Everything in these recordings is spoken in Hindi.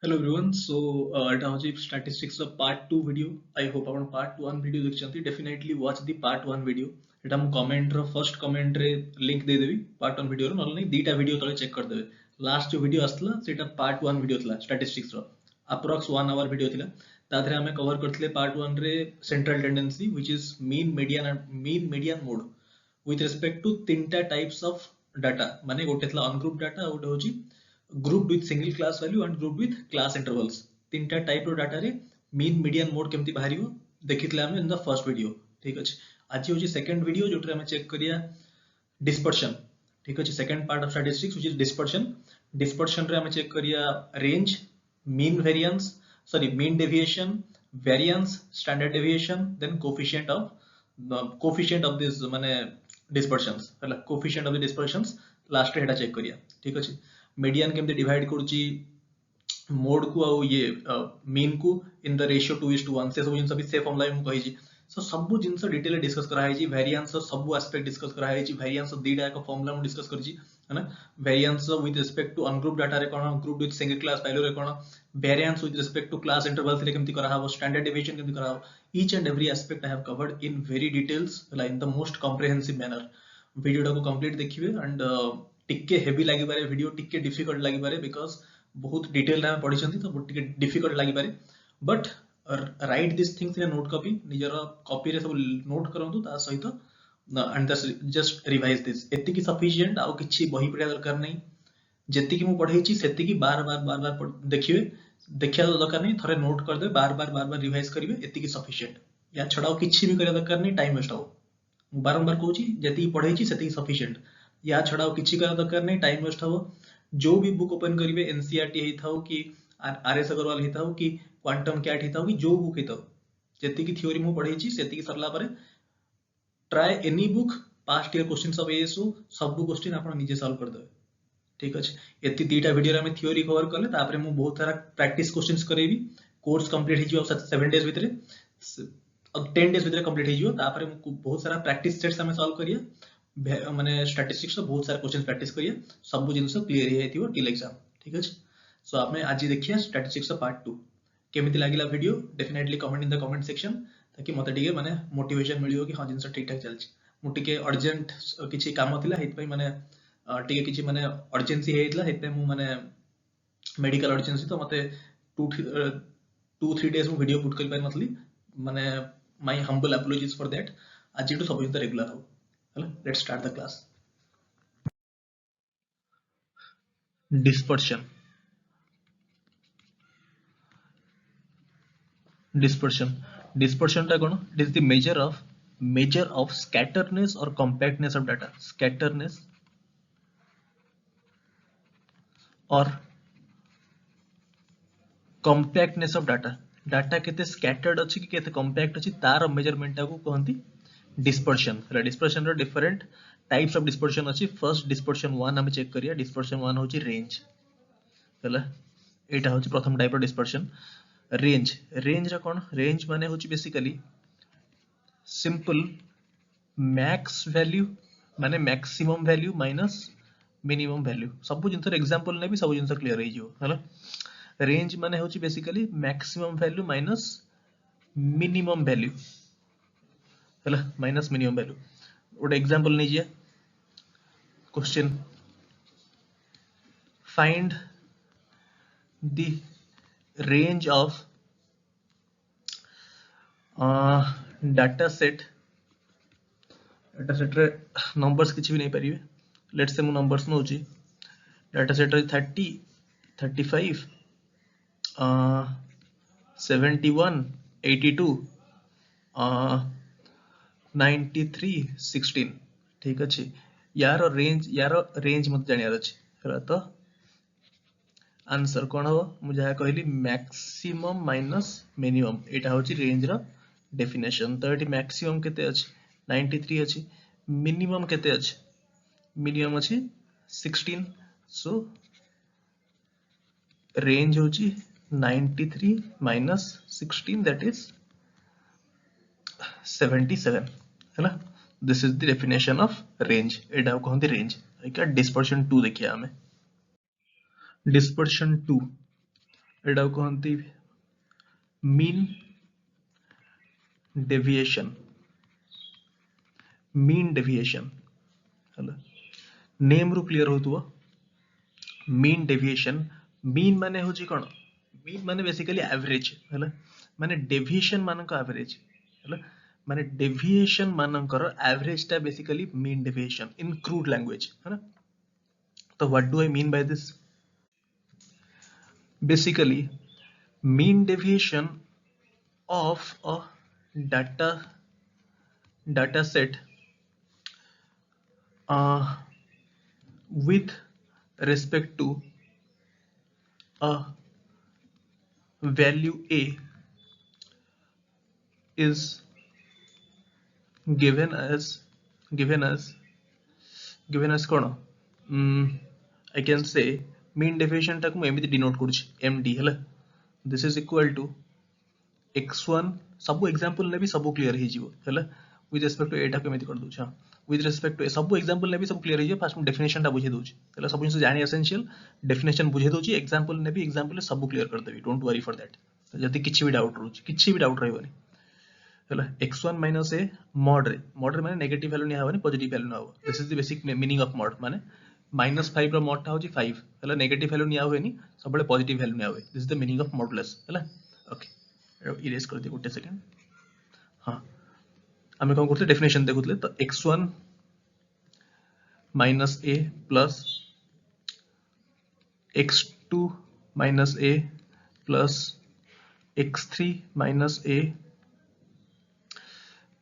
Hello everyone. एटा होची statistics part 2 video. I hope आपण part 1 video देखिछंती. Definitely watch the part 1 video. एटा मु comment रो first comment रे link दे देबी part 1 video रो नले नहीं दीटा video तले check कर देबे. Last जो video असला सेटा part 1 video थला statistics रो. Approx 1 hour video थिला. ताधरे हमें cover करथले part 1 रे central tendency which is mean median mode with respect to तीनटा types of data. माने गोटे थला ungrouped data गोटे होची grouped with single class value and grouped with class intervals तीनटा टाइप रो डाटा रे मीन मीडियन मोड केमती बाहरियो देखितले हमें इन द फर्स्ट वीडियो ठीक अछि आज होची सेकंड वीडियो जोटरे हमें चेक करिया डिस्पर्शन ठीक अछि second part of statistics which is dispersion रे हमें चेक करिया range mean variance sorry mean deviation variance standard deviation then coefficient of this माने डिस्पर्शंस हला coefficient of the dispersions last रे हेडा चेक करिया ठीक अछि मीडियन केमते डिवाइड करूची मोड को आ ये मीन को इन द रेशियो 2:1 से सब जिन सब से फॉर्मुला हम कहि छी सो सब जिंस डिटेल डिस्कस करा है जी वेरिएंस सब एस्पेक्ट डिस्कस करा है जी वेरिएंस दीटा एक फॉर्मुला हम डिस्कस कर छी है ना variance with respect to ungroup data रे कोन group with single class value रे कोन variance with respect to class interval से केमती करा हो स्टैंडर्ड डेविएशन केमती करा हो each and every aspect I have covered in very details like in the most comprehensive manner video को कंप्लीट देखिबे एंड टिके हेवी लागि पारे वीडियो टिके डिफिकल्ट लागि पारे बिकॉज़ बहुत डिटेल रे पढी छथि तो टिके डिफिकल्ट लागि पारे but right this things in note copy निजर कॉपी रे सब नोट करंतु ता सहित एंड जस्ट रिवाइज दिस एति की सफिशिएंट आ किछि बही पढिया दरकार नै जेति की मु पढै छी सेति की बार बार देखिबे देखिया दरकार नै थरे नोट कर दे बार बार रिवाइज करिवे एति की सफिशिएंट या छडाओ किछि भी करिया दरकार नै टाइम वेस्ट हो मु बारंबार कहू छी जेति पढै छी सेति सफिशिएंट या छडाओ किछि करा दरकार नै टाइम वेस्ट हो जो भी बुक ओपन करिवे एनसीईआरटी हेथाउ कि आरएस अग्रवाल हेथाउ कि क्वांटम कैट हेथाउ कि जो बुक हेथाउ जेति की थ्योरी मु पढै छी सेति की सरला परे try any book past year questions of ASO सब क्वेश्चन आपण निजे सॉल्व कर देबे ठीक अछि एति दीटा वीडियो रे हम थ्योरी कवर करले तापरे मु बहुत सारा प्रैक्टिस क्वेश्चंस करेबी कोर्स कंप्लीट हिजियो 7 डेज भितरे 10 डेज भितरे कंप्लीट हिजियो तापरे मु बहुत सारा प्रैक्टिस सेट्स हम सॉल्व करिया माने स्टैटिस्टिक्स बहुत सारा क्वेश्चन प्रैक्टिस करिए सब जिंस क्लियर हे थिवो टिल एग्जाम ठीक अछि सो आपने आज देखिया स्टैटिस्टिक्स पार्ट 2 केमिति लागिला video definitely comment in the comment section ताकि मते टिके माने मोटिवेशन मिलियो कि हां जिंस ठीक ठाक चलछि मु टिके अर्जेंट किछि काम थिला हेत पई माने टिके किछि माने अर्जेंसी हेतला हेत पई मु माने मेडिकल अर्जेंसी तो मते 2-3 डेज मु वीडियो पुट कर पाइ नथली माने my humble apologies for that आज टू सब जिंस रेगुलर हो let's start the class dispersion टा कोन it is the measure of scatterness or compactness of data scatterness or compactness of data केते scattered अछि कि केते compact अछि तार मेजरमेंट टा को कहंती dispersion रो डिफरेंट टाइप्स ऑफ डिस्पर्शन अछि फर्स्ट डिस्पर्शन 1 हम चेक करिया डिस्पर्शन 1 होची रेंज हला एटा होची प्रथम टाइप ऑफ डिस्पर्शन रेंज रा कोन रेंज माने होची बेसिकली सिंपल मैक्स वैल्यू माने maximum value minus minimum value सब जिंतर एग्जांपल ने भी सब जिंतर क्लियर हो जिवो हला रेंज माने होची basically maximum value minus minimum value हला माइनस मिनिमम वैल्यू ଗୋଟେ एग्जांपल लीजिए question find the range of data set रे नंबर्स किछि भी नहीं परिबे लेट्स से मु नंबर्स नउची डाटा सेट रे 30 35 71 82 93 16 ठीक अछि यार रेंज मत जानियार अछि हला तो आंसर कोन हो मुझे कहली मैक्सिमम माइनस मिनिमम एटा होची रेंज रो डेफिनेशन तो एटी मैक्सिमम केते अछि 93 अछि मिनिमम केते अछि मिनिमम अछि 16 सो रेंज होची 93 minus 16 that is 77 है ना this is the definition of range Etah कहंती range एका डिस्पर्शन 2 देखिया हमें डिस्पर्शन 2 एटा कहती मीन डेविएशन हला नेम रु क्लियर होतुवा मीन डेविएशन मीन माने होची कोन मीन माने बेसिकली एवरेज हला माने डेविएशन मानक एवरेज हला माने डेविएशन मानकर एवरेज टा बेसिकली मीन डेविएशन इन क्रूड लैंग्वेज है ना तो what do I mean by this basically mean deviation of a data set with respect to a value a is given as कौन I can say mean deviation टाक एमती डिनोट करुछि md हला this is equal to x1 सब एग्जांपल ने भी सब क्लियर हे जिवो हला with respect to a टाक एमती कर दोछ with respect to सब एग्जांपल ने भी सब क्लियर हे जिवो फास्ट डेफिनेशन टा बुझे दोछ हला सब जिंस जानि एसेंशियल डेफिनेशन बुझे दोछि एग्जांपल ने भी एग्जांपल सब क्लियर कर देबी डोंट वरी फॉर दैट जति किछि भी डाउट रहउछि किछि भी डाउट रहबनी हला x1 minus a mod रे माने नेगेटिव वैल्यू नै हबनी पॉजिटिव वैल्यू नै हबो this is the basic meaning of mod माने -5 रो mod टा होची 5 हला नेगेटिव वैल्यू निया हुएनी सबले पॉजिटिव वैल्यू निया हुए this is the meaning of modulus हला ओके इरेज कर दे गुटे सेकंड हां हमें कोन करते डेफिनेशन देखुतले तो x1 minus a plus x2 minus a plus x3 minus a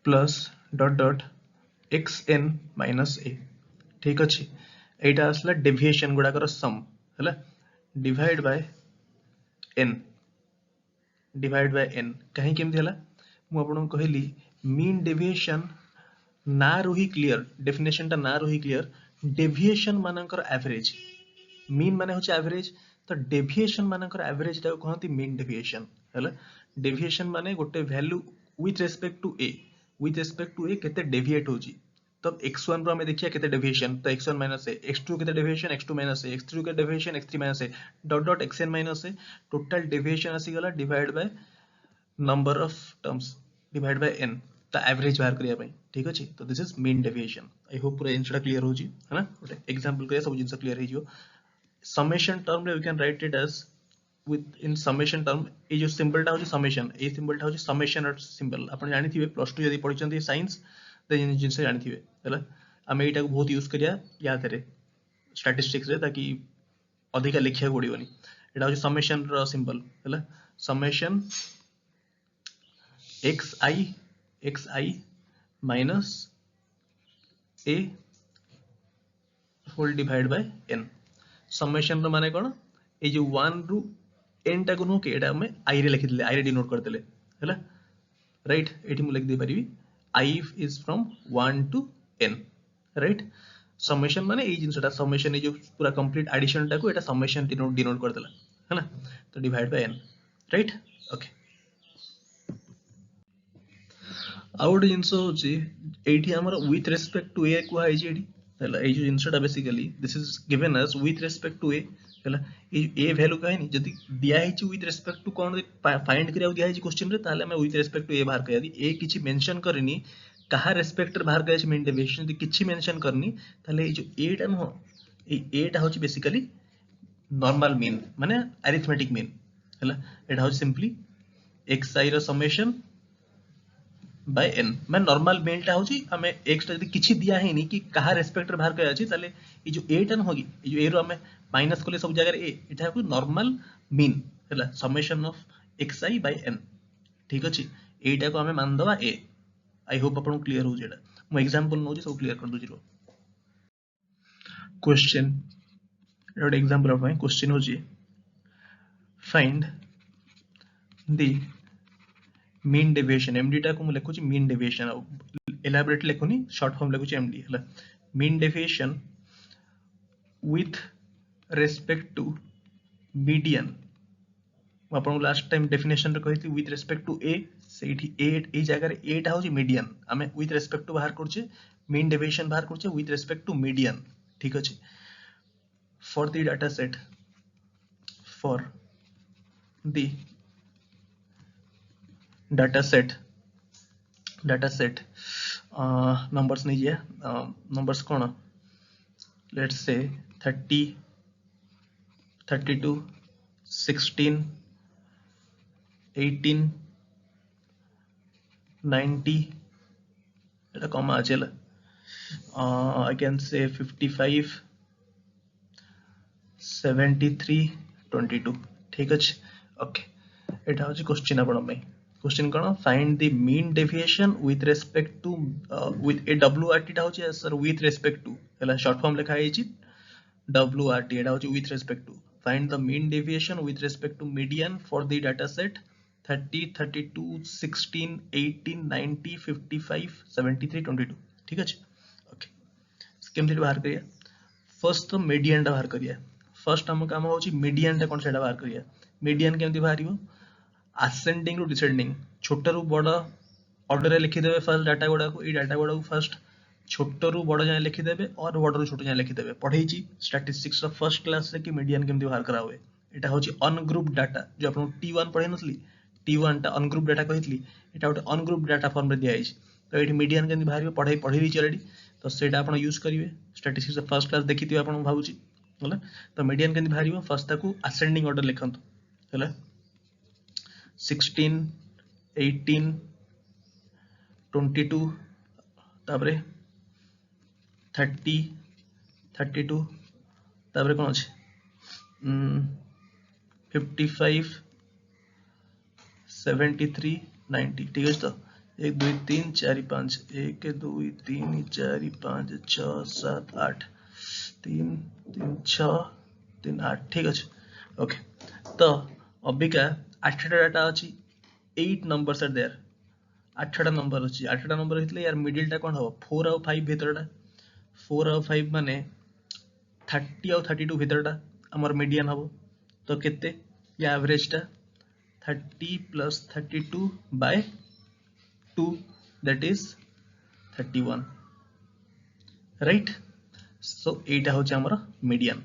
plus dot dot xn minus a ठीक अच्छे एटा आसला डेविएशन गुडाकर सम हला डिवाइड बाय n कहीं केमती हला मु आपन कहली मीन डेविएशन ना रही क्लियर डेफिनेशन टा ना रही क्लियर डेविएशन मानकर एवरेज मीन माने होचे एवरेज तो डेविएशन मानकर एवरेज टा कहंती मीन डेविएशन हला डेविएशन माने गोटे वैल्यू विथ रेस्पेक्ट टू ए केते डेविएट होची तब x1 रो हमें देखिया केते डेविएशन तो x1 माइनस a x2 केते deviation x2 minus a x3 के deviation x3 minus a dot dot xn minus a total deviation आसी गला divide by number of terms divide by n तो एवरेज बाहर करिया पई ठीक अछि तो this is mean deviation I hope पूरा आंसर क्लियर होची है ना ओटे एग्जांपल करिया सब जिंस क्लियर हे जियो समेशन टर्म रे we can write it as with in summation term ए जो सिंबल टा होची समेशन ए सिंबल टा होची समेशन और सिंबल आपण जानि थिबे प्लस 2 यदि पढिचंती साइंस देन जिनसे जानि थिबे हला हम एटा को बहुत यूज करिया याद करे स्टैटिस्टिक्स रे ताकि अधिक लिखिया पड़िबनी एटा होची समेशन रो सिंबल हला summation xi minus a whole divided by n summation रो माने कोन ए जो 1 रु n टा को नो के एटा में i रे लिखि दिले i रे डिनोट कर दिले हला राइट एठी मु लिख दे परिबी i is from 1 to n right summation माने ए जिंसटा समेशन ए जो पूरा कंप्लीट एडिशन टा को एटा समेशन डिनोट कर देला है ना तो divide by n right okay आउट जिंस होची एठी हमर विथ रेस्पेक्ट टू a को हाई जेडी हला ए जो जिंसटा basically this is given us with respect to a हला ए वैल्यू काहे नि जदी दिया है विथ रेस्पेक्ट टू कोन फाइंड करिया दिया है क्वेश्चन रे ताले मैं विथ रेस्पेक्ट टू ए बाहर करिया दी ए किछि मेंशन करनी कहा रेस्पेक्ट बाहर करे मीन डेविएशन यदि किछि मेंशन करनी ताले ए जो ए टा न ए टा होची बेसिकली नॉर्मल मीन माने अरिथमेटिक मीन हला एटा होची सिंपली xi रो समेशन बाय n मैं नॉर्मल मीन टा होची हमें x टा यदि किछि दिया है नि कि कहा रेस्पेक्ट बाहर करे अछि ताले ए जो a टा न होगी ए जो a रो हमें माइनस कोले सब जगह रे a एटा को नॉर्मल मीन हला summation of xi by n ठीक अछि एटा को हमें मान दवा a आई होप आपन क्लियर हो जेडा मो एग्जांपल नो जे सब क्लियर कर दो जिरो क्वेश्चन एटा एग्जांपल ऑफ माय क्वेश्चन हो जे find the mean deviation md टा को मु लिखु छी मीन डेविएशन एलाबोरेट लिखुनी शॉर्ट फॉर्म लिखु छी md हला mean deviation with respect to median आपन लास्ट टाइम डेफिनेशन रे कहिथि विथ रेस्पेक्ट टू a सेठी ए जगह रे a टा होची मीडियन हमें विथ रेस्पेक्ट टू बाहर करछे मीन डेविएशन बाहर करछे विथ रेस्पेक्ट टू मीडियन ठीक अछि for the data set for the data set numbers नहीं है numbers कौन let's say 30 32 16 18 90 এটা কমা আছে হলা I can say 55 73 22 ठीक अछि ओके एटा होची क्वेश्चन आपण में क्वेश्चन कोन find the mean deviation with respect to with ए WRT टा होची सर विथ रेस्पेक्ट टू हला शॉर्ट फॉर्म लिखा है WRT एटा होची with respect to find the mean deviation with respect to median for the data set 30 32 16 18 90 55 73 22 ठीक अछि ओके केमति बाहर करिया फर्स्ट तो मीडियन टा बाहर करिया फर्स्ट हम काम होची मीडियन टा कोन सेटा बाहर करिया मीडियन केमति बाहरियो असेंडिंग टू डिसेंडिंग छोटा रु बड़ ऑर्डर रे लिखि देबे फर्स्ट डाटा गुडा को ई डाटा गुडा को फर्स्ट छोटा रु बड़ जाय लिखि देबे और बड़ रु छोटा जाय लिखि देबे पढैची स्टैटिस्टिक्स रो फर्स्ट क्लास से कि मीडियन केमति बाहर करा हुए एटा होची अनग्रुप डाटा जो आपन T1 पढै नथली T1 टा अनग्रुप डाटा कहितली एटा उटे अनग्रुप डाटा फॉर्म रे दिया आइछ तो एठी मीडियन केमति बाहरियो पढै दी ऑलरेडी तो सेटा आपन यूज करिवे स्टैटिस्टिक्स फर्स्ट क्लास देखिथियो आपन भाबुची होला तो मीडियन केमति बाहरियो फर्स्ट ताकू असेंडिंग ऑर्डर लिखंतु होला 16 18 22 तापरे 30 32 तापरे कोन अछि 55 73 90 ठीक अछि तो 1 2 3 4 5 1 2 3 4 5 6 7 8 3 3 6 3 8 ठीक अछि ओके तो अबिका 8टा डाटा अछि 8 नंबर्स आर देयर 8टा नंबर अछि 8टा नंबर हितले यार मिडिल टा कोन हो 4 और 5 भीतरटा 4 और 5 माने 30 और 32 भीतरटा हमर मीडियन हबो तो केते या एवरेज टा 30 plus 32 by 2 that is 31 right so एटा होचे हमर मीडियन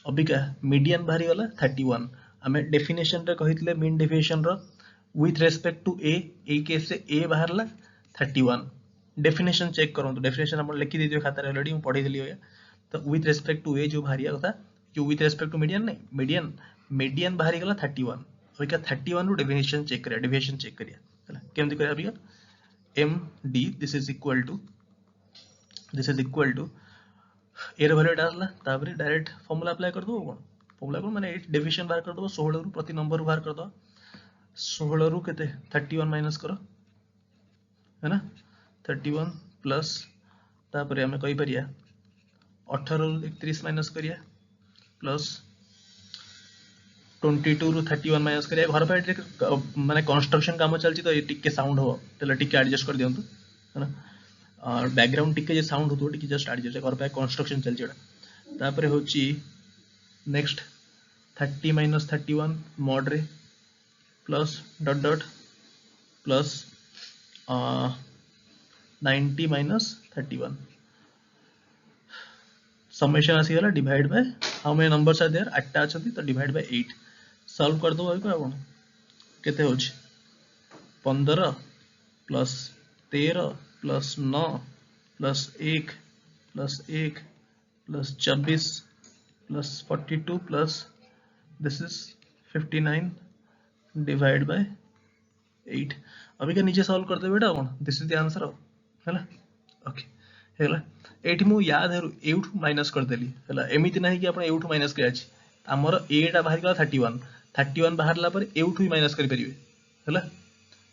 अबिका मीडियन बाहरी गला 31 हमें डेफिनेशन रे कहितले मीन डेविएशन रो विथ रेस्पेक्ट टू ए केस से ए बाहरला 31 डेफिनेशन चेक करंतु डेफिनेशन हम लिखि दिदियो खाता रे ऑलरेडी हम पढी देली होया तो विथ रेस्पेक्ट टू ए जो बाहरिया कथा जो विथ रेस्पेक्ट टू मीडियन नहीं मीडियन बाहरी गला 31 ओके 31 रो डेविएशन चेक करिया हला केमति करिया अबिका md this is equal to ए रे वैल्यू डालला ताबरे डायरेक्ट फार्मूला अप्लाई कर दो कोन फार्मूला को माने डेविएशन बाहर कर दो 16 रु प्रति नंबर बाहर कर दो 16 रु केते 31 माइनस करो है ना 31 प्लस तापरे हमें कहि परिया 18 रु 31 माइनस करिया प्लस 22 रु 31 माइनस करिया घर पे माने कंस्ट्रक्शन काम चलची तो टिके साउंड हो तले टिके एडजस्ट कर दियंतु है ना और बैकग्राउंड टिके जे साउंड होतो टिके जस्ट एडजस्ट घर पे कंस्ट्रक्शन चलची एटा तापरे होची नेक्स्ट 30 माइनस 31 मॉड रे plus dot dot plus 90 minus 31 summation आसी गला divide by how many numbers are there 8 टा अछंती तो डिवाइड बाय 8 सॉल्व कर दो भाई कोन केते होछ 15 plus 13 plus 9 plus 1 plus 1 plus 24 plus 42 plus this is 59 divide by 8 अभी का नीचे सॉल्व कर दे बेटा कोन दिस इज द आंसर हैला ओके हैला एठी मु याद है एउठ माइनस कर देली हैला एमिति नाही कि आपण एउठ माइनस के अछि हमर ए टा बाहर गला 31 बाहरला पर एउठ भी माइनस करि परिबे हैला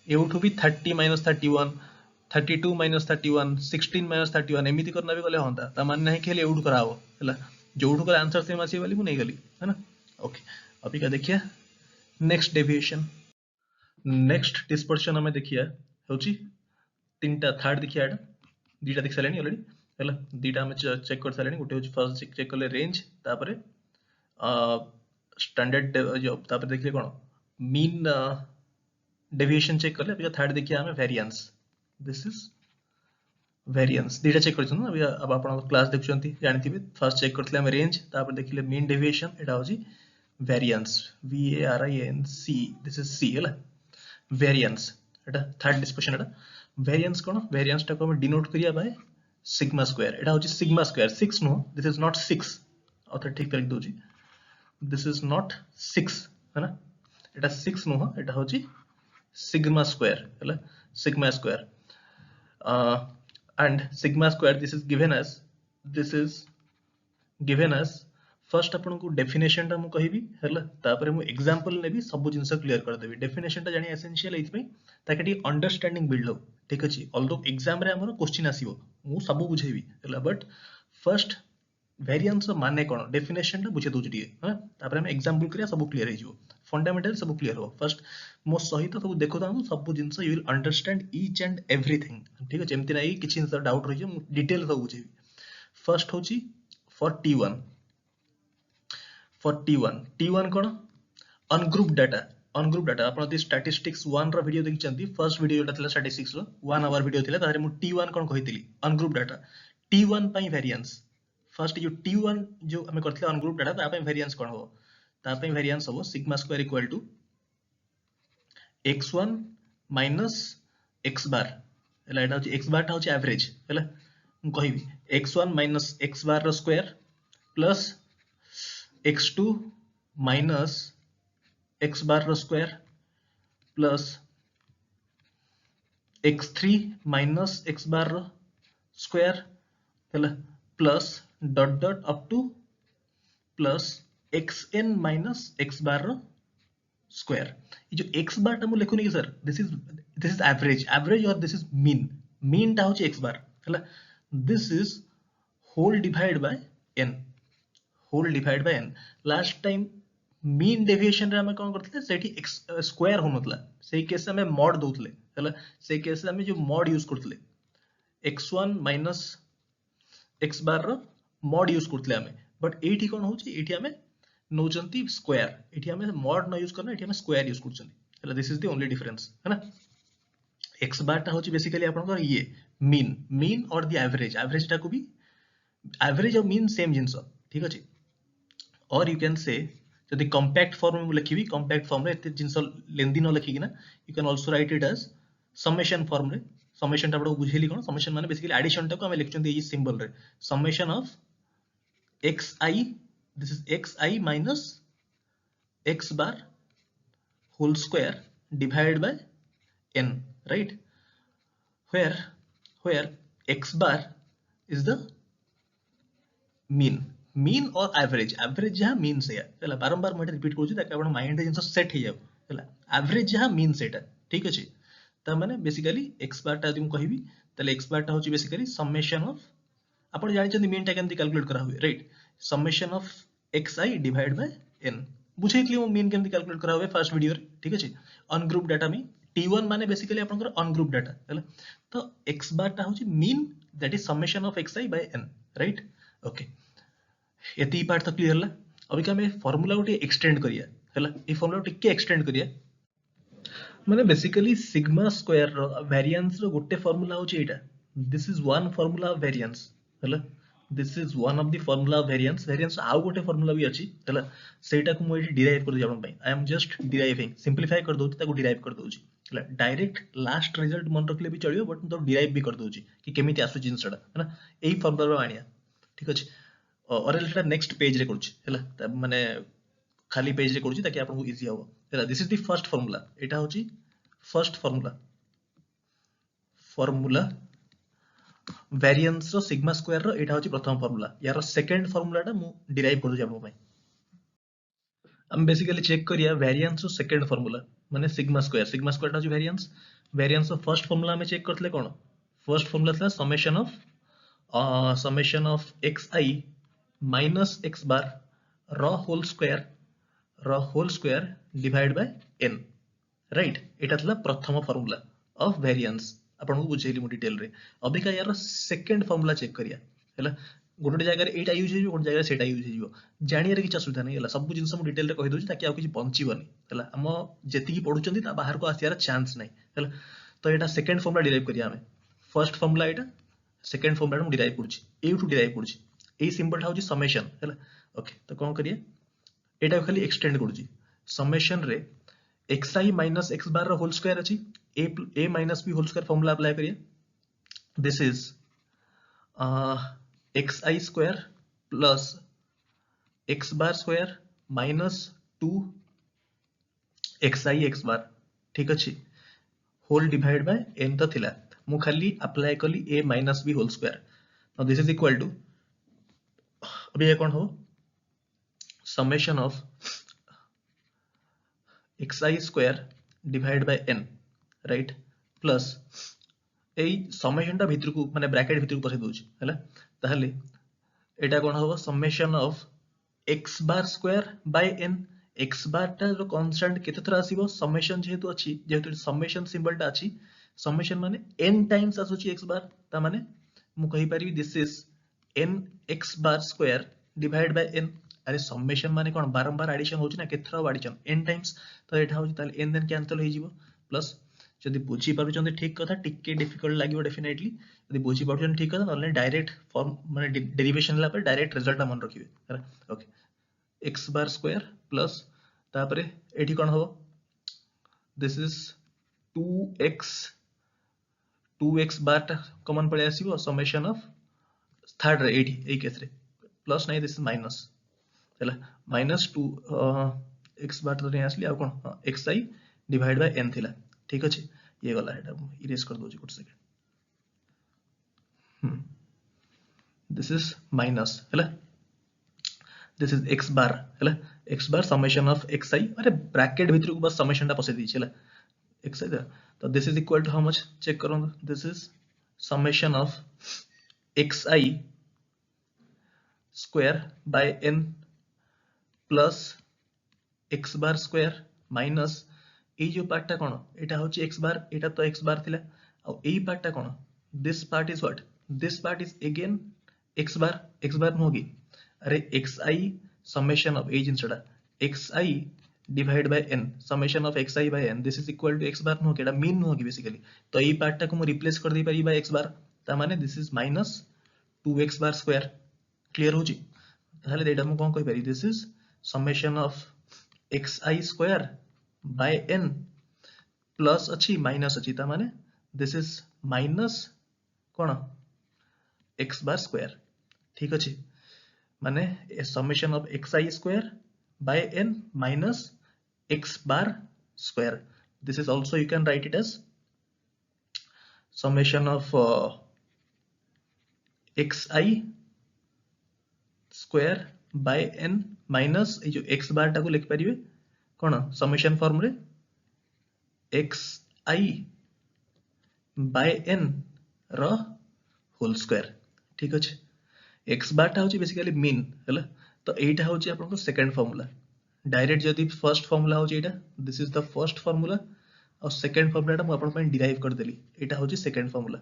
एउठ भी 30 माइनस 31 32 माइनस 31 16 माइनस 31 एमिति करना भी गले होंता त मान नाही खेले एउठ करावो हैला जोउठ कर आंसर सेम आसी वाली मु नहीं गली है ना ओके अभी का देखिए नेक्स्ट डेविएशन नेक्स्ट डिस्पर्शन हमें देखिए होची तीनटा थर्ड देखिए एटा दीटा देख सालेनी ऑलरेडी हैला दीटा हम चेक कर सालेनी गोटे होची फर्स्ट चेक करले रेंज तापरे स्टैंडर्ड जो तापरे देखले कोन मीन डेविएशन चेक करले अभी थर्ड देखिए हमें variance this is variance data check करछन अभी अब आपण क्लास देखछंती जानिथिबे फर्स्ट चेक करथले हम रेंज तापर देखिले मीन डेविएशन एटा होची variance variance this is c ହେଲା variance एटा थर्ड डिस्कशन एटा variance कोन variance टा को हम डिनोट करिया बाय sigma square एटा होची sigma square 6 no this is not 6 ऑथर ठीक कर दोजी this is not 6 है ना एटा 6 नो एटा होची sigma square हैला sigma square and sigma square this is given as first आपन को डेफिनेशन टा मु कहिबी हैला तापर मु एग्जांपल नेबी सब जिंस क्लियर कर देबी डेफिनेशन टा जानि एसेंशियल एथि पई ताके टी अंडरस्टैंडिंग बिल्ड हो ठीक अछि ऑल्दो एग्जाम रे हमर क्वेश्चन आसीबो मु सब बुझेबी हैला बट फर्स्ट वेरिएंस माने कोन डेफिनेशन टा बुझे दोछि टी हां तापर हम एग्जांपल करिया सब क्लियर हे जिवो फंडामेंटल सब क्लियर हो फर्स्ट मो सहित सब देखो तांगो सब जिंस you will understand each and everything ठीक अछि एमति नै किछि जिंस डाउट रहि जे मु डिटेल सब बुझेबी फर्स्ट होछि फॉर T1 कोन अनग्रुप डाटा आपण दी स्टैटिस्टिक्स 1 रो वीडियो देखि चंती फर्स्ट वीडियो जोटा थिला स्टैटिस्टिक्स रो 1 आवर वीडियो थिला तारे मु T1 कोन कहितली अनग्रुप डाटा T1 पई वेरिएंस फर्स्ट जो T1 जो हमें करथिला अनग्रुप डाटा ता पई वेरिएंस कोन हो ता पई वेरिएंस हो sigma square equal to x1 minus x bar एला एटा होची x बार ता होची एवरेज हैला मु कहिबी x1 माइनस x बार रो square plus x2 minus x bar रो square plus x3 minus x bar रो स्क्वायर हैला plus dot dot up to plus xn minus x bar रो स्क्वायर ये जो x bar टा मु लिखुनी कि सर दिस इज एवरेज और दिस इज मीन टा होची x bar हैला this is whole divide by n last time mean deviation रे हम कोन करथले सेठी स्क्वायर होनतला सेही केस से हम मॉड दोथले हैला सेही केस से हम जो मॉड यूज करथले x1 माइनस x बार रो मॉड यूज करथले हम बट एठी कोन होची एठी हम नोचंती स्क्वायर एठी हम मॉड न यूज करना एठी हम स्क्वायर यूज करछन हैला this is the only difference है ना x बार टा होची बेसिकली आपन को ये मीन और द एवरेज टा को भी एवरेज और मीन सेम जिंस ठीक अछि और यू कैन से जदि कॉम्पैक्ट फॉर्म में लिखिबी कॉम्पैक्ट फॉर्म रे एते जिंस लेंदी न लिखि ना you can also write it as summation form रे समेशन टा बडो बुझेली कोन समेशन माने बेसिकली एडिशन टा को हम लिखचंती ये सिंबल रे summation of xi this is xi minus x bar whole square divided by n right where x bar is the mean और एवरेज जहा मीन से हैला बारंबार मैं रिपीट करूची ताकि आपण माइंड जिंस सेट हे जाव हैला एवरेज जहा मीन सेटा ठीक अछि त माने बेसिकली x बार ता दिम कहिबी तले x बार ता होची बेसिकली समेशन ऑफ आपण जानि चंदी मीन ता केमति कैलकुलेट करा हुए right summation of xi divide by n बुझेतली मो मीन केमति कैलकुलेट करा हुए फर्स्ट वीडियो रे ठीक अछि अनग्रुप डाटा में T1 माने बेसिकली आपण अनग्रुप डाटा हैला तो x बार ता होची mean that is summation of xi by n right okay एती पार्ट तो क्लियर ला अभी का मैं फार्मूला उठी एक्सटेंड करिया हैला ए फार्मूला टिके एक्सटेंड करिया माने बेसिकली सिग्मा स्क्वायर रो वेरिएंस रो गोटे फार्मूला होची एटा this is one formula of variance हैला this is one of the formula of variance आउ गोटे फार्मूला भी अछि हैला सेटा को मैं डिराइव कर जाबन पई I am just deriving simplify कर दोती ताको डिराइव कर दोची हैला डायरेक्ट लास्ट रिजल्ट मन रखले भी चलियो बट तो डिराइव भी कर दोची कि केमिति आसु जिंसडा हैना एही फार्मूला आनिया ठीक अछि और एटा नेक्स्ट पेज रे करछि हैला माने खाली पेज रे करछि ताकि आपन को इजी हो हैला this is the first formula एटा होछि फर्स्ट फार्मूला वेरिएंस रो सिग्मा स्क्वायर रो एटा होछि प्रथम फार्मूला यार सेकंड फार्मूला टा मु डिराइव कर जाबो भाई हम बेसिकली चेक करिया वेरिएंस रो सेकंड फार्मूला माने सिग्मा स्क्वायर टा होछि वेरिएंस रो फर्स्ट फार्मूला में चेक करथले कोन फर्स्ट फार्मूला था summation of xi minus x bar रॉ whole square divide by n right एटा थला प्रथम फार्मूला ऑफ वेरिएंस आपन को बुझेली मो डिटेल रे अभी का यार सेकंड फार्मूला चेक करिया हैला गोटे जगह रे एटा यूज हेजो गोटे जगह सेटा यूज हेजो जानिया रे कि असुविधा नै हैला सब जिंस मो डिटेल रे कहि दोची ताकि आ किछ बंचीबनी हैला हम जेति की पढुचंदी ता बाहर को आसियार चांस नै हैला तो एटा सेकंड फार्मूला डिराइव करिया हमें फर्स्ट फार्मूला एटा सेकंड फार्मूला हम डिराइव करछि ए टू डिराइव करछि ए सिंबल था होची समेशन हैला ओके तो कोन करिया एटा खाली एक्सटेंड करूची समेशन रे xi माइनस x बार रो होल स्क्वायर अछि a minus b whole square formula apply करिए this is xi square plus x bar square minus 2 xi x bar ठीक अछि होल डिवाइड बाय n तो थिला मु खाली अप्लाई कली a minus b whole square now this is equal to अभी ये कौन हो summation of xi square divide by n right plus एई समेशन टा भितर को माने ब्रैकेट भितर को पसे दोछ हैला ताहले एटा कोन होबो summation of x bar square by n x bar टा जो कांस्टेंट केते थरा आसीबो समेशन जेहेतु अछि जेहेतु समेशन सिंबल टा अछि समेशन माने n टाइम्स आसुची x बार ता माने मु कहि पारिबी this is n x bar square divide by n अरे समेशन माने कोन बारंबार एडिशन होची ना केते थरा एडिशन n टाइम्स तो एटा होची ताले n देन कैंसिल हो जिवो प्लस जदि बुझी पारुचंदी ठीक कथा टिके डिफिकल्ट लागिवो डेफिनेटली जदि बुझी पारुचंदी ठीक कथा नले डायरेक्ट फॉर्म माने डेरिवेशन ला पर डायरेक्ट रिजल्ट मन रखिबे okay x bar square plus तापरे एठी कोन हो this is 2x bar common पड़े आसीबो समेशन ऑफ थर्ड रे एठी ए केस रे प्लस नहीं दिस इज माइनस हैला माइनस 2 x बार तो नहीं आसली आ कोन xi डिवाइड बाय n थिला ठीक अछि ये गला एटा इरेज कर doji good second this is minus हैला दिस इज x बार हैला x bar summation of xi अरे ब्रैकेट भीतर को बस समेशन टा पसे दी हैला xi तो this is equal to how much check करो this is summation of xi square by n plus x bar square minus ए जो पार्ट टा कोन एटा होची x बार एटा तो x बार थिला आ ए पार्ट टा कोन this part is what this part is again x bar होगी अरे xi समेशन ऑफ ए जिनसडा xi divide by n summation of xi by n this is equal to x bar होगी एटा मीन होगी बेसिकली तो ए पार्ट टा को मु रिप्लेस कर दे पारी बाय x बार ता माने this is minus 2x bar square clear होची ताहले डेटा मु कोन कहि पारी this is summation of xi square by n plus अच्छी माइनस अच्छी ता माने दिस इज माइनस कोन x बार स्क्वायर ठीक अछि माने summation of xi square by n minus x bar square this is also you can write it as summation of xi square by n minus ए जो x बार टा को लिख परिबे कोन समेशन फॉर्म रे xi by n row whole square ठीक अछि x बार टा होची बेसिकली मीन हैला तो एटा होची आपन को सेकंड फार्मूला डायरेक्ट जदी फर्स्ट फार्मूला होची एटा this is the first formula और सेकंड फार्मूला टा म आपन पे डिराइव कर देली एटा होची second formula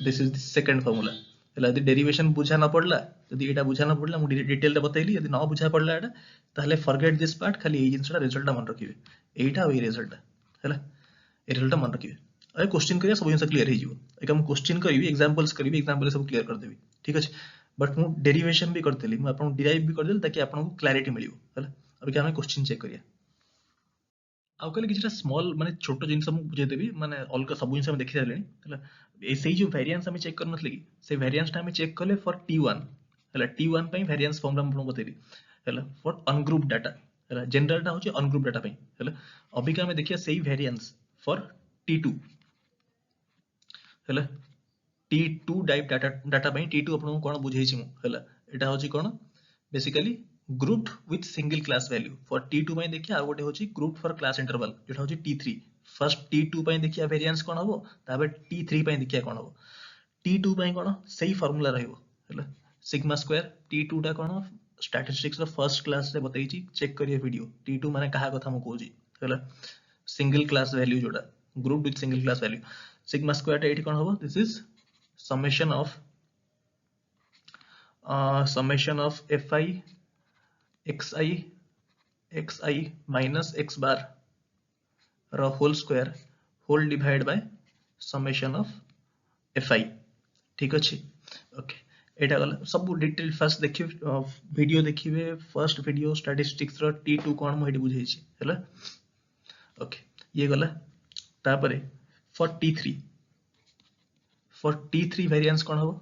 this is the second formula हैला यदि डेरिवेशन बुझा ना पड़ला यदि एटा बुझा ना पड़ला मु डिटेल रे बतैली यदि ना बुझा पड़ला एटा ताहले फॉरगेट दिस पार्ट खाली ए जिंसटा रिजल्ट मन रखिबे एटा और ए रिजल्ट हैला ए रिजल्ट मन रखिबे अरे क्वेश्चन करिया सब जिंस क्लियर हे जिवो एक हम क्वेश्चन करिवि एग्जांपल्स करिवि एग्जांपल सब क्लियर कर देबी ठीक अछि बट मु डेरिवेशन भी करतेली मु आपन डिराइव भी कर देल ताकि आपन को क्लैरिटी मिलियो हैला अब क्या हम क्वेश्चन चेक करिया आउ कले किछटा स्मॉल माने छोटो जिंस हम बुझे देबी माने अलका सब जिंस हम देखि रहलेनी हैला ए सेही जो वेरिएंस हम चेक करन नथले कि से वेरिएंस टा हम चेक करले फॉर t1 हैला t1 पई वेरिएंस फॉर्मूला हम बतेली हैला फॉर अनग्रुप डाटा हैला जनरल टा होची अनग्रुप डाटा पई हैला अभी का हम देखिया सेही वेरिएंस फॉर t2 हैला t2 टाइप डाटा पई t2 आपन को कोन बुझै छी मु हैला एटा होची कोन basically grouped with single class value for t2 पई देखिया आ गोटे होची grouped for class interval जेटा होची t3 फर्स्ट t2 पई देखिया वेरिएंस कोन हबो ताबे t3 पई देखिया कोन हबो t2 पई कोन सही फार्मूला रहइबो हैला सिग्मा स्क्वायर t2 टा कोन स्टैटिस्टिक्स रो फर्स्ट क्लास रे बतै छी चेक करिए वीडियो t2 माने कहा कथा मु कहूची हैला सिंगल क्लास वैल्यू जोटा group with single class value sigma square एठी कोन हबो this is summation of fi xi minus x bar रो whole square whole divide by summation of fi ठीक अछि ओके एटा गला सब डिटेल फर्स्ट देखिए वीडियो देखिए फर्स्ट वीडियो स्टैटिस्टिक्स रो T2 कोन म हेटी बुझाई छी हैला ओके ये गला तापरे फॉर T3 वेरिएंस कोन हो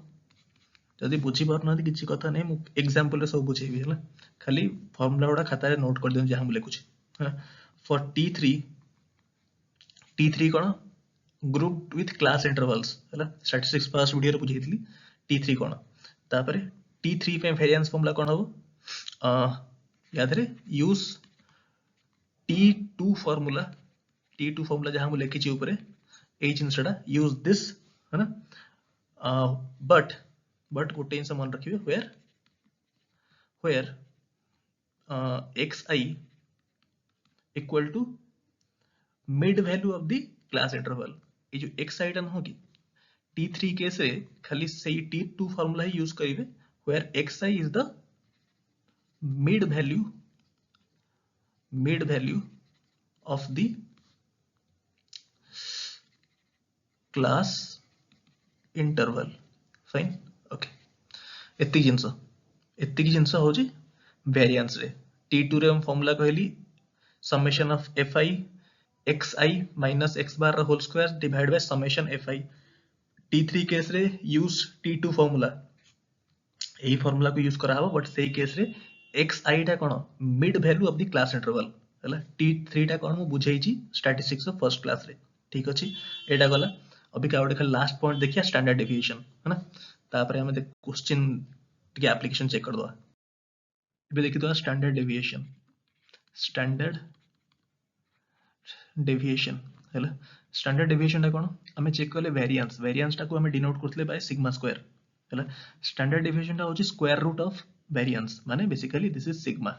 जदि बुझी पार ना किछि कथा नै मु एग्जांपल रे सब बुझेबी हैला खाली फार्मूला गुडा खाता रे नोट कर दियो जहां मु लिखुछि फॉर T3 कोन ग्रुप विथ क्लास इंटरवल्स हैला स्टैटिस्टिक्स फर्स्ट वीडियो रे बुझेइतली T3 कोन तापरे T3 पे वेरिएंस फार्मूला कोन हो याद रे यूज T2 फार्मूला जहां मु लिखि छि ऊपर ए जिंसडा यूज दिस है ना बट गोटे जिंस मन रखिबे where xi equal to mid value of the class interval ये जो xi टा हो कि T3 केस रे खाली सही T2 फार्मूला ही यूज करिवे where xi is the mid value of the class interval fine okay एत्ती जिंस हो जी वेरिएंस रे T2 रे हम फार्मूला कहली summation of fi xi minus x bar whole square divided by summation fi T3 case रे यूज T2 फार्मूला यही फार्मूला को यूज करा हबो बट सेही केस रे xi टा कोन mid value of the class interval हैला T3 टा कोन मु बुझाई छी स्टैटिस्टिक्स ऑफ फर्स्ट क्लास रे ठीक अछि एटा गला अभी का खाली लास्ट पॉइंट देखिया स्टैंडर्ड डेविएशन है ना तापर हम क्वेश्चन के एप्लीकेशन चेक कर दो इबे देखि दो स्टैंडर्ड डेविएशन हैला स्टैंडर्ड डेविएशन टा कोन हमें चेक करले वेरिएंस टा को हमें डिनोट करथले बाय सिग्मा स्क्वायर हैला स्टैंडर्ड डेविएशन टा होची स्क्वायर रूट ऑफ वेरिएंस माने बेसिकली दिस इज सिग्मा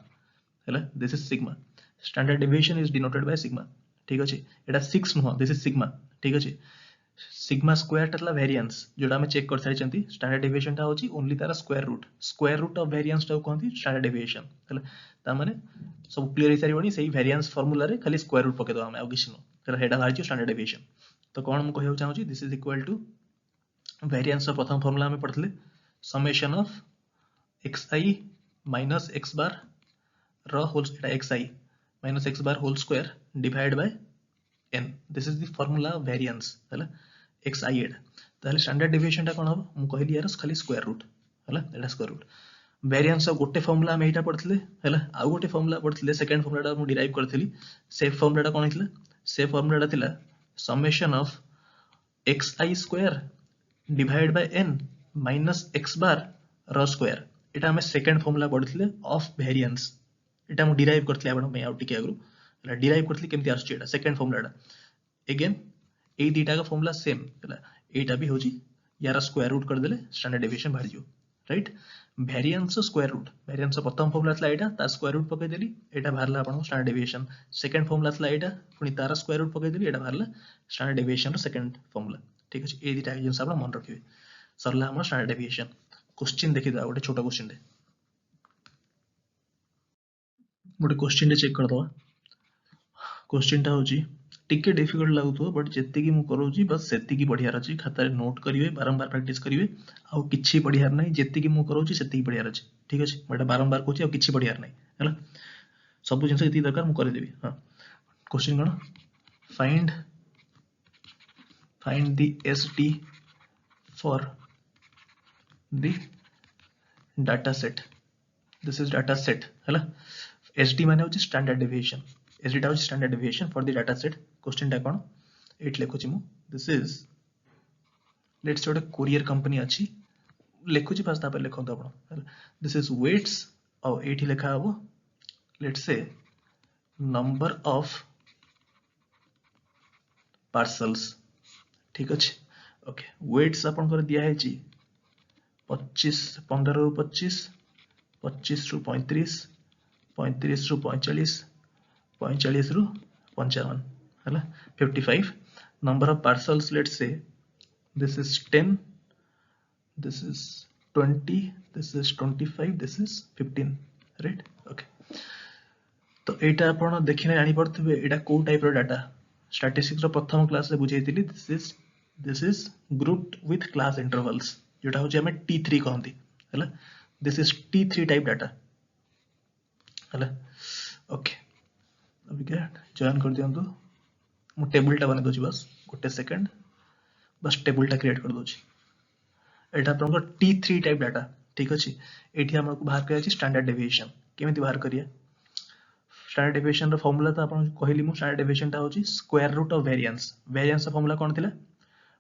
हैला this is sigma standard deviation is denoted by sigma ठीक अछि एटा 6 नो दिस इज सिग्मा ठीक अछि सिग्मा स्क्वायर टला वेरिएंस जोडा हमें चेक कर सारी चंती स्टैंडर्ड डेविएशन टा होची ओनली तारा स्क्वायर रूट ऑफ वेरिएंस टा कोनती स्टैंडर्ड डेविएशन हैला ता माने सब क्लियर हिसारी बनी सही वेरिएंस फार्मूला रे खाली स्क्वायर रूट पके दो हमें आ किछ नो हैला हेडा बाहर स्टैंडर्ड डेविएशन तो कोन हम कहौ चाहू छी this is equal to variance of प्रथम फार्मूला हमें पढ़थले summation of xi minus x bar रो होल एटा xi minus x bar whole square divide by n this is the formula of variance हैला xi एटा ताले स्टैंडर्ड डेविएशन टा कोन हो मु कहली यार खाली स्क्वायर रूट हैला एटा स्क्वायर रूट वेरिएंस ऑफ गोटे फार्मूला हम एटा पढ़थले हैला आ गोटे फार्मूला पढ़थले सेकंड फार्मूला टा मु डिराइव करथली से फार्मूला टा कोन हितला से फार्मूला टा थिला summation of xi square divide by n minus x bar रो स्क्वायर एटा हमें सेकंड फार्मूला पढ़थले ऑफ वेरिएंस एटा मु डिराइव करथले आपण में आउट टिके आगु हैला डिराइव करथले केमति आछी एटा सेकंड फार्मूला टा अगेन ए दीटा का फार्मूला सेम हैला एटा भी होजी यार स्क्वायर रूट कर देले स्टैंडर्ड डेविएशन बाहर जो right variance square root variance प्रथम फार्मूला थला एटा तार स्क्वायर रूट पके देली एटा बाहरला आपण स्टैंडर्ड डेविएशन सेकंड फार्मूला थला एटा पुनी तार स्क्वायर रूट पके देली एटा बाहरला स्टैंडर्ड डेविएशन रो सेकंड फार्मूला ठीक अछि ए दीटा जिंस आपण मन रखिबे सरला हम स्टैंडर्ड डेविएशन क्वेश्चन देखि दा गोटे छोटा क्वेश्चन दे गोटे क्वेश्चन चेक कर दवा क्वेश्चन टा होची टिके डिफिकल्ट लागुतो बट जेति की मु करूची बस सेति की बढ़िया रची खाता रे नोट करिवे बारंबार प्रैक्टिस करिवे आ किछि बढ़िया नै जेति की मु करूची सेति की बढ़िया रची ठीक अछि बट बारंबार कोची आ किछि बढ़िया नै हैला सब जिंस इति दरकार मु कर देबी हां क्वेश्चन कोन find the SD for the data set this is data set हैला SD माने होची स्टैंडर्ड डेविएशन SD टा होची standard deviation for the data set question टा कोन एट लेखुची मु this is let's say courier company अछि लेखुची फास्ट तापर लेखंतो आपण दिस इज वेट्स और एठी लेखा हबो let's say number of parcels ठीक अछि ओके वेट्स आपण कर दिया है जी 25 15 रु 25 25 रु 35 35 रु 45 45 रु 55 हैला 55 number of parcels let's say this is 10 this is 20 this is 25 this is 15 right okay तो एटा आपण देखिने आनी पड़थबे एटा को टाइप रो डाटा स्टैटिस्टिक्स रो प्रथम क्लास रे बुझाइतिली this is grouped with class intervals जोटा हो जे हमें T3 कहंती है this is T3 type data है ओके अभी क्या जॉइन कर दियंतु मु टेबल टा बने दोची बस गोटे सेकंड बस टेबल टा क्रिएट कर दोची एटा आपन T3 टाइप डाटा ठीक अछि एठी हमको बाहर करिया अछि स्टैंडर्ड डेविएशन केमिति बाहर करिया स्टैंडर्ड डेविएशन रो फार्मूला तो आपन कहली मु स्टैंडर्ड डेविएशन टा होची square root of variance variance रो फार्मूला कोन थिला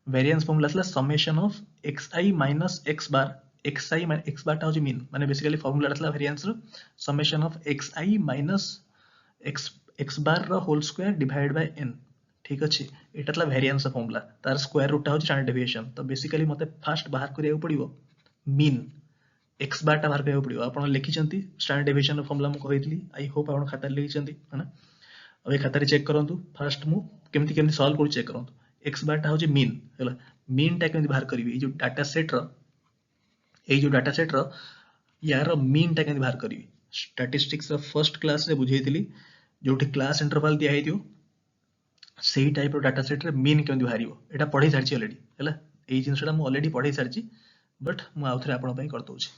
वेरिएंस फार्मूला थिला summation of xi minus x bar xi minus x bar टा होची मीन माने बेसिकली फार्मूला थिला वेरिएंस रो summation of xi minus x bar रो whole square divide by n ठीक अछि एटा थिला वेरिएंस रो फार्मूला तार स्क्वायर रूट टा होची स्टैंडर्ड डेविएशन तो बेसिकली मते फर्स्ट बाहर करिया पड़िबो मीन x बार टा बाहर करिया पड़िबो आपण लिखिचंती स्टैंडर्ड डेविएशन रो फार्मूला मु कहितली आई होप आपण खाता लिखिचंती है ना अब ए खाता रे चेक करंतु फर्स्ट मु केमती सॉल्व करू चेक करंतु x बार टा होची मीन हैला मीन टा केमती बाहर करबी ए जो डाटा सेट रो यार मीन टा केमती बाहर करबी स्टैटिस्टिक्स रो फर्स्ट क्लास रे बुझेइतली जोठी क्लास इंटरवल दिया हेतियो सेही टाइप रो डाटा सेट रे मीन केमती बाहरिबो एटा पढै सारची ऑलरेडी हैला ए जिंसटा मु ऑलरेडी पढै सारची बट मु आउथरे आपण पई कर दोची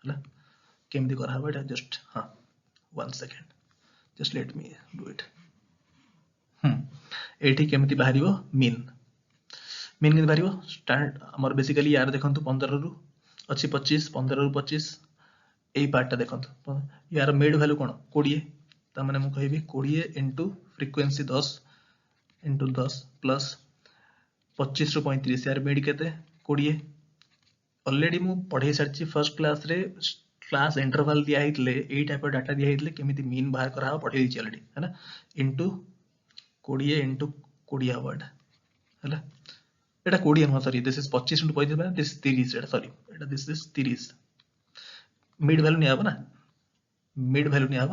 हैला केमती कर हबो एटा जस्ट हां 1 second just let me do it एठी केमती बाहरिबो मीन केमती बाहरिबो स्टैंडर्ड हमर बेसिकली यार देखंतु 15 रु अछि 25 15 रु 25 एई पार्ट टा देखंतु यार मिड वैल्यू कोन 20 त माने मु कहबी 20 इनटू फ्रीक्वेंसी 10 इनटू 10 प्लस 25 रु 35 यार मिड केते 20 ऑलरेडी मु पढै सारची फर्स्ट क्लास रे क्लास इंटरवल दिया हेतले एई टाइप ऑफ डाटा दिया हेतले केमिति मीन बाहर करा पढै दिछि ऑलरेडी है ना इनटू 20 इनटू 20 वर्ड हैला एटा 20 न सॉरी दिस इज 25 इनटू 25 माने this 30 Etah sorry Etah this is 30 mid value नि आबो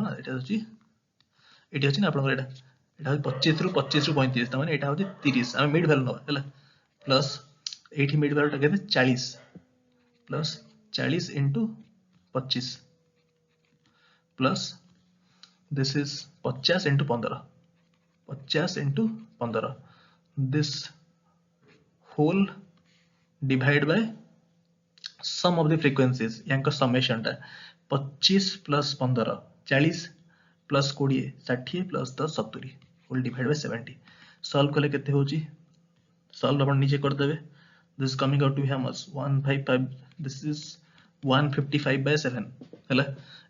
ना एटा होची एटी होची ना आपन एटा एटा 25 रु 35 त माने एटा होची 30 हम मिड वैल्यू न हैला प्लस एठी मिड वैल्यू टा केते 40 plus 40 into 25 plus this is 50 into 15 50 into 15 this whole divide by sum of the frequencies यांका समेशन टा 25 plus 15 40 plus 20 60 plus 10 70 whole divide by 70 solve कले केते होची सॉल्व अपन नीचे कर देबे this is coming out to be how much 155 this is 155 by 7 हैला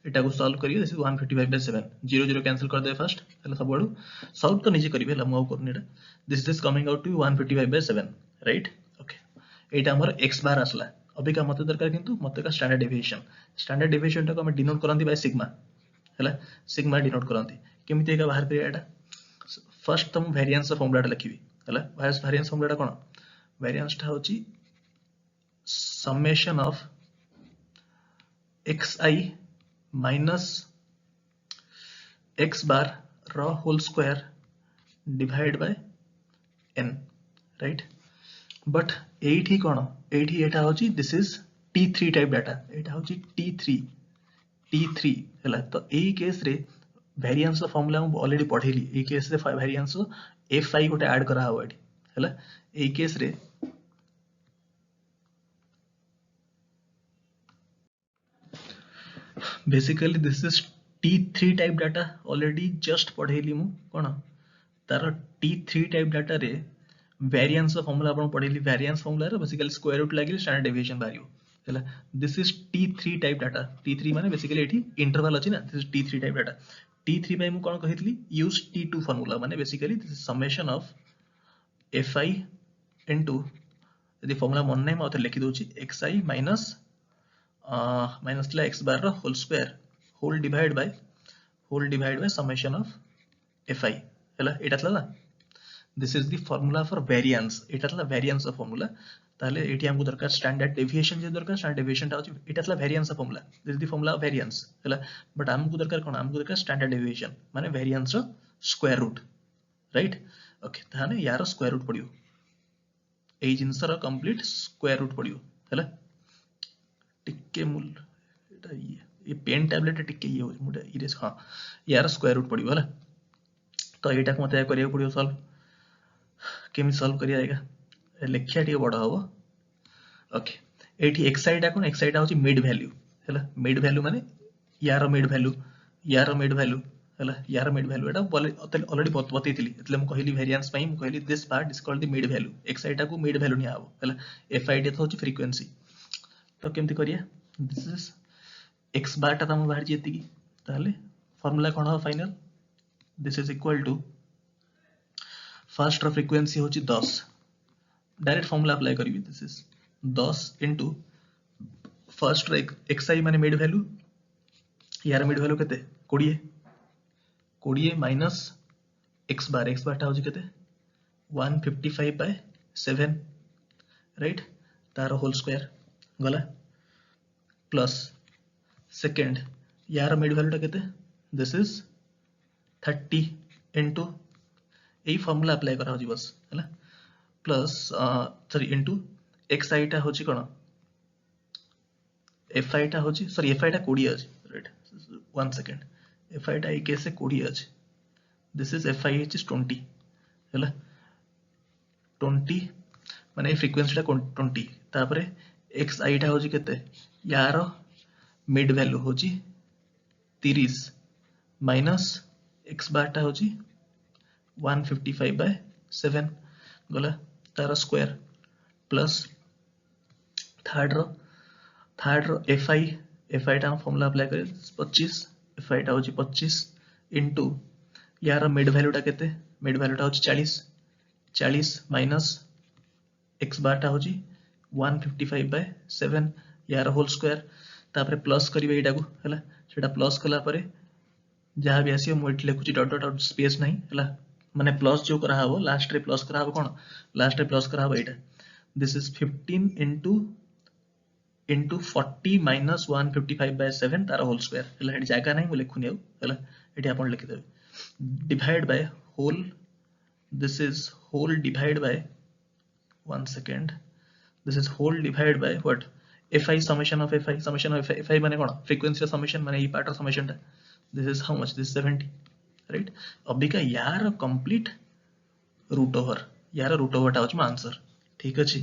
एटा को सॉल्व करियो दिस इज 155 by 7 0 0 कैंसिल कर दे फर्स्ट हैला सब बडू सॉल्व तो नीचे करिवे हैला मु करने एटा this is coming out to 155 by 7 right okay एटा हमर x बार आसला अबे का मते दरकार किंतु मते का स्टैंडर्ड डेविएशन टा को हम डिनोट करंती बाय सिग्मा हैला सिग्मा डिनोट करंती केमिति का बाहर करिया एटा फर्स्ट तुम वेरिएंस फार्मूला लिखिबी हैला वेरिएंस फार्मूला कोन वेरिएंस टा होची summation of xi minus x bar रो whole square divide by n right but एठी कोन एठी एटा होची this is T3 type data एटा होची T3 हैला तो एई केस रे वेरिएंस फार्मूला हम ऑलरेडी पढेली एई केस रे वेरिएंस fi गोटे ऐड करा हो एठी हैला एई केस रे basically this is T3 type data already just पढेली मु कोन तार T3 टाइप डाटा रे वेरिएंस फार्मूला आपण पढेली वेरिएंस फार्मूला रे बेसिकली स्क्वायर रूट लागिल स्टैंडर्ड डेविएशन बारियो हैला this is T3 type data T3 माने बेसिकली एठी इंटरवल अछि ना this is T3 type data T3 by मु कोन कहितली यूज T2 फार्मूला माने basically this is summation of fi into यदि फार्मूला मन नै म लिखि दोची xi माइनस माइनस ला x bar whole square whole divide by summation of fi हैला एटा थला ना this is the formula for variance एटा थला वेरिएंस ऑफ फार्मूला ताले एटी हमको दरकार स्टैंडर्ड डेविएशन जे दरकार स्टैंडर्ड डेविएशन ता एटा थला variance of formula this is the formula of variance हैला बट हमको दरकार कोन हमको दरकार स्टैंडर्ड डेविएशन माने वेरिएंस रो स्क्वायर रूट राइट ओके ताने यार स्क्वायर रूट पडियो ए जिंस रो कंप्लीट स्क्वायर रूट पडियो हैला टिके मूल एटा ये पेन टैबलेट टिके ये मुडे इरेज हां यार स्क्वायर रूट पडियो हैला तो एटा को मते करिया पडियो सॉल्व केमि सॉल्व करिया आएगा लेखिया टिके बडा हबो ओके एठी xi टा कोन xi टा होची मिड वैल्यू हैला मिड वैल्यू माने यार मिड वैल्यू हैला यार मिड वैल्यू एटा ऑलरेडी बतैतिली एतले म कहली वेरिएंस पई म कहली this part is called the mid value xi टा को मिड वैल्यू निया हबो हैला fi टा होची फ्रीक्वेंसी तो केमती करिया दिस इज x बार टा तम बाहर जेति की ताले फार्मूला कोन हो final this is equal to first रो फ्रीक्वेंसी होची 10 डायरेक्ट फार्मूला अप्लाई करिवि दिस इज 10 इनटू फर्स्ट रो xi माने मिड वैल्यू यार मिड वैल्यू केते 20 माइनस x बार टा होची केते 155 बाय 7 राइट तार होल स्क्वायर गला प्लस सेकंड यार मिड वैल्यू टा केते दिस इज 30 इनटू एई फार्मूला अप्लाई करा होची बस हैला प्लस सॉरी इनटू xi टा होची कोन fi टा होची सॉरी fi टा 20 अछि राइट 1 सेकंड fi टा एक से 20 अछि दिस इज fi इज 20 हैला 20 माने फ्रीक्वेंसी टा 20 तापरे xi टा होची केते यार मिड वैल्यू होची 30 माइनस x बार टा होची 155 by 7 गला तार स्क्वायर प्लस थर्ड रो fi टा फार्मूला अप्लाई करे 25 fi टा होची 25 इनटू यार मिड वैल्यू टा केते मिड वैल्यू टा होची 40 माइनस x बार टा होची 155 by 7 यार होल स्क्वायर तापरे प्लस करिवे एटा को हैला सेटा प्लस कला परे जहां भी आसी मु एठी लिखुची डॉट डॉट डॉट स्पेस नहीं हैला माने प्लस जो करा हबो लास्ट रे प्लस करा हबो कोन लास्ट रे प्लस करा हबो एटा this is 15 into 40 minus 155 by 7 तार होल स्क्वायर हैला एठी जागा नहीं मु लिखुनी आउ हैला एठी आपण लिखि देबे divide by whole this is whole divide by 1 second this is whole divide by what fi summation of fi माने कोन फ्रीक्वेंसी समेशन माने ई पार्ट समेशन टा this is how much this 70 right अभी का यार कंप्लीट रूट ओवर टा होच आंसर ठीक अछि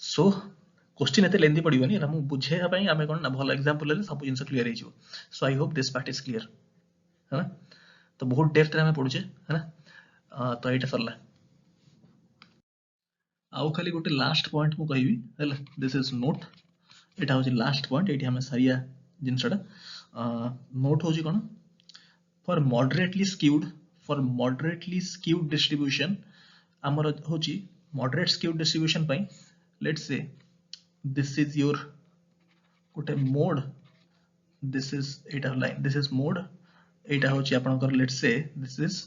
सो क्वेश्चन एते लेंदी पडिबनी हम बुझेया पई हमें कोन ना भलो एग्जांपल ले सब जिंस क्लियर हे जिवो so I hope this part is clear है ना तो बहुत डेप्थ रे हमें पडुचे है ना तो एटा सरला आउ खाली गोटे लास्ट पॉइंट मु कहबी हैला दिस इज नोट एटा होची लास्ट पॉइंट एटी हमें सारिया जिंसटा नोट होची कोन for moderately skewed distribution amar hochi moderate skewed distribution pai let's say this is your gote mode this is eta line this is mode eta hochi apankar let's say this is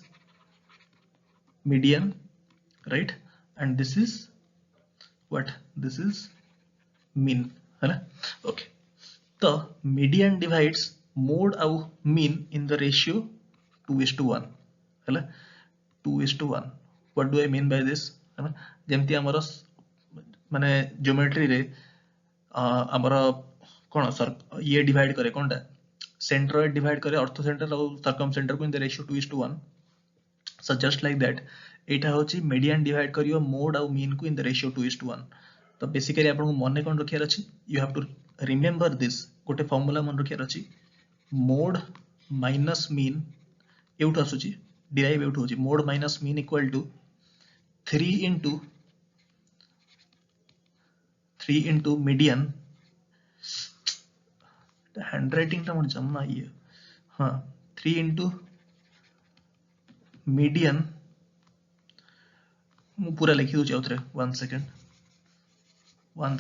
median right and this is what this is mean है ना okay तो median divides mode au mean in the ratio 2:1 हैला 2:1 what do I mean by this है ना जेमती हमर माने ज्योमेट्री रे हमर कोन सर ये डिवाइड करे कोनटा सेंट्रोइड डिवाइड करे ऑर्थो सेंटर और सर्कम सेंटर को in the ratio 2:1 so just like that एटा होची मीडियन डिवाइड करियो मोड और मीन को इन द रेशियो 2:1 तो बेसिकली आपन मने कोन रखियार अछि you have to remember this गोटे फार्मूला मन रखियार अछि मोड माइनस मीन एउट आसुची डिराइव एउट होची mode minus mean equal to 3 into median handwriting टा मन जमना ये हां 3 into मीडियन मु पूरा लिखि दोची आउथरे 1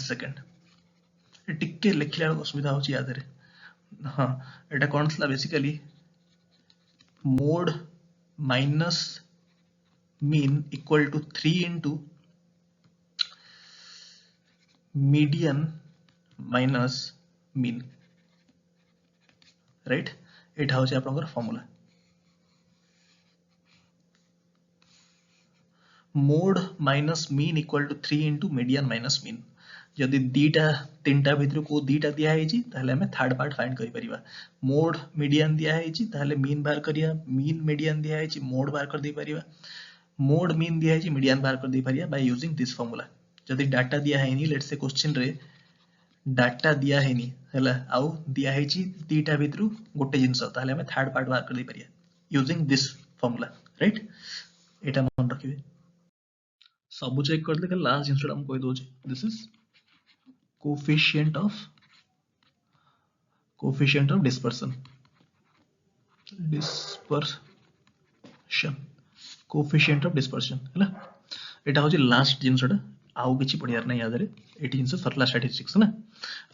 सेकंड टिके लिखिला असुविधा होची याद रे हां एटा कोन थला basically mode minus mean equal to 3 into median minus mean right एटा होची आपनकर formula mode minus mean equal to 3 into median minus mean जदि दीटा तीनटा भितर को दीटा दिया है ताहले हमें थर्ड पार्ट फाइंड करि परिबा मोड मीडियन दिया है ताहले मीन बाहर करिया मीन मीडियन दिया है मोड बाहर कर दे परिबा मोड मीन दिया है मीडियन बाहर कर दे परिया बाय यूजिंग दिस फार्मूला जदि डाटा दिया है लेट्स से क्वेश्चन रे डाटा दिया है नहीं हैला आउ दिया है ची दीटा भितरु गोटे जिंस ताले हमें थर्ड पार्ट बाहर कर दे परिया यूजिंग दिस फॉर्मूला राइट एटा मन रखिबे सब चेक कर दे लास्ट जिंसटा हम कहि दोचे this is coefficient of dispersion coefficient of dispersion हैला एटा होची लास्ट जिंसटा आउ किछि पढियार नै याद रे एटी जिंस सरला स्टैटिस्टिक्स ना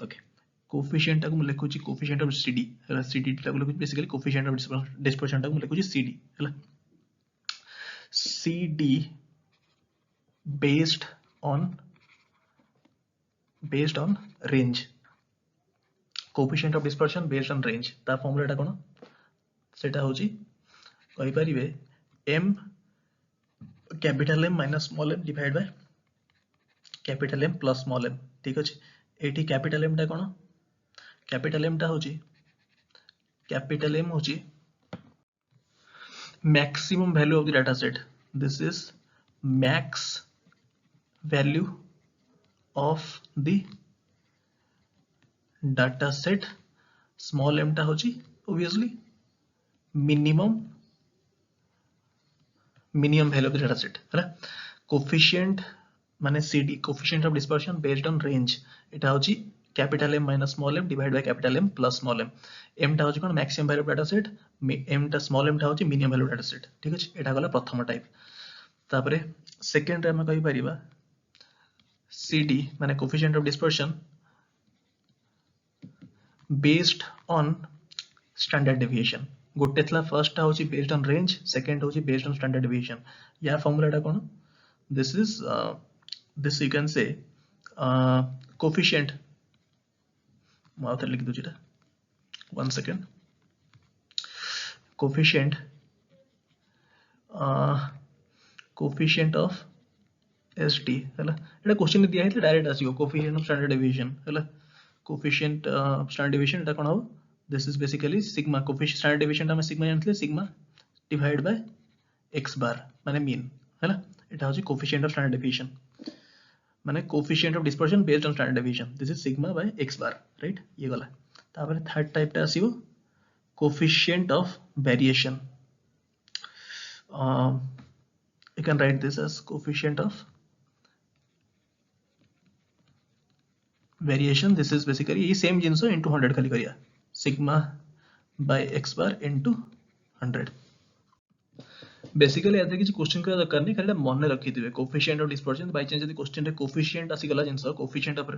ओके कोफिशिएंट को लिखु छी कोफिशिएंट ऑफ सीडी हैला सीडी टा को लिखु बेसिकली कोफिशिएंट ऑफ डिस्पर्शन टा को लिखु छी सीडी हैला CD based on range coefficient of dispersion based on range ता फॉर्मूला टा कोन सेटा होची कहि परिबे m capital M minus small m divide by capital M plus small m ठीक अछि एटी कैपिटल M टा कोन कैपिटल M टा होची कैपिटल M होची maximum value of the data set this is max value of the data set small m टा होची obviously minimum value of the data set है coefficient माने cd coefficient of dispersion based on range एटा होची capital M minus small m divide by capital M plus small m m टा होची कोन maximum value data set m टा स्मॉल m टा होची मिनिमम वैल्यू डाटा सेट ठीक अछि एटा गला प्रथम टाइप तापरे सेकंड रे हम कहि परिबा cd माने coefficient of dispersion based on standard deviation गोटे थला फर्स्ट टा होची बेस्ड ऑन रेंज सेकंड होची बेस्ड ऑन स्टैंडर्ड डेविएशन या फॉर्मूला टा कोन this is this you can say coefficient माउथ लिख दो जेटा 1 सेकंड कोफिशिएंट ऑफ एसटी हैला एटा क्वेश्चन दिया है डायरेक्ट आसीओ कोफिशिएंट ऑफ स्टैंडर्ड डेविएशन हैला कोफिशिएंट स्टैंडर्ड डेविएशन एटा कोन हो this is basically sigma coefficient standard deviation ता हम सिग्मा जानथले sigma divide by x bar माने मीन हैला एटा होची कोफिशिएंट ऑफ स्टैंडर्ड डेविएशन माने coefficient of dispersion based on standard deviation this is sigma by x bar right ये गला तापर थर्ड टाइप ता आसीबो coefficient of variation you can write this as coefficient of variation this is basically ये same जिंस into 100 खाली करिया sigma by x bar into 100 basically याद किसी क्वेश्चन का दरकार नहीं खाली मन रखी दिबे coefficient of dispersion by chance यदि क्वेश्चन रे कोफिशिएंट आसी गला जिंस coefficient of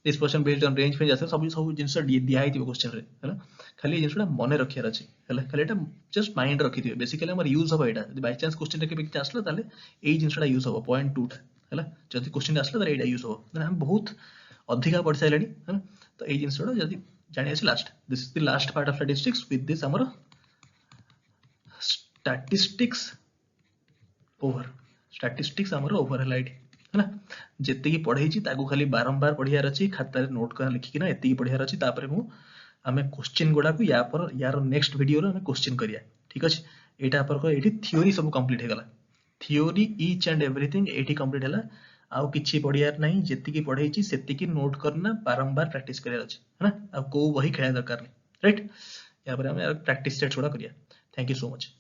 dispersion based on range पे जासे सब जिंस दिया है क्वेश्चन रे हैला खाली जिंसटा मन रखियार अछि हैला खाली एटा जस्ट माइंड रखी दिबे बेसिकली हमर यूज हो एटा यदि बाय चांस क्वेश्चन रे के आसला ताले एई जिंसटा यूज हो पॉइंट 2 टा हैला जदि क्वेश्चन आसला ताले एटा यूज हो हम बहुत अधिका पढ़ साइलानी हैला तो एई जिंसटा जदि जानि अछि last this is the last part of statistics with this हमर स्टैटिस्टिक्स हमर ओवर हेलाइट है ना जेते की पढ़ाई छी ताको खाली बारंबार पढ़ियार अछि खाता रे नोट कर लिखि किना एते की पढ़ियार अछि तापरे मु हमें क्वेश्चन गोडा को यार नेक्स्ट वीडियो रे हमें क्वेश्चन करिया ठीक अछि एटा पर को एठी थ्योरी सब कंप्लीट हे गला थ्योरी ईच एंड एवरीथिंग एठी कंप्लीट हला आउ किछि पढ़ियार नाही जेते की पढ़ाई छी सेते की नोट करना बारंबार प्रैक्टिस करियार अछि है ना अब को वही खेला दरकार नहीं राइट या पर हमें प्रैक्टिस सेट छोड़ा करिया थैंक यू सो मच